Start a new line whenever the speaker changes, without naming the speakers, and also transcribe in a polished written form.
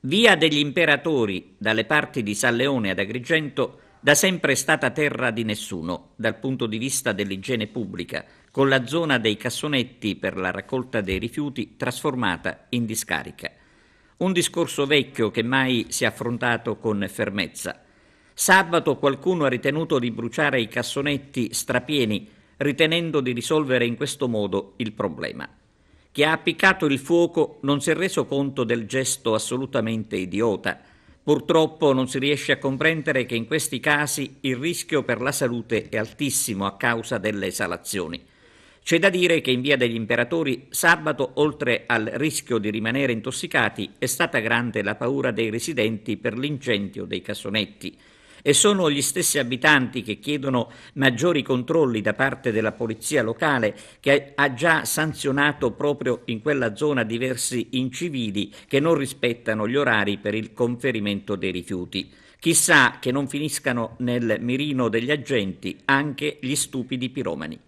Via degli Imperatori, dalle parti di San Leone ad Agrigento, da sempre è stata terra di nessuno dal punto di vista dell'igiene pubblica, con la zona dei cassonetti per la raccolta dei rifiuti trasformata in discarica. Un discorso vecchio che mai si è affrontato con fermezza. Sabato qualcuno ha ritenuto di bruciare i cassonetti strapieni, ritenendo di risolvere in questo modo il problema. Chi ha appiccato il fuoco non si è reso conto del gesto assolutamente idiota. Purtroppo non si riesce a comprendere che in questi casi il rischio per la salute è altissimo a causa delle esalazioni. C'è da dire che in Via degli Imperatori sabato, oltre al rischio di rimanere intossicati, è stata grande la paura dei residenti per l'incendio dei cassonetti. E sono gli stessi abitanti che chiedono maggiori controlli da parte della polizia locale, che ha già sanzionato proprio in quella zona diversi incivili che non rispettano gli orari per il conferimento dei rifiuti. Chissà che non finiscano nel mirino degli agenti anche gli stupidi piromani.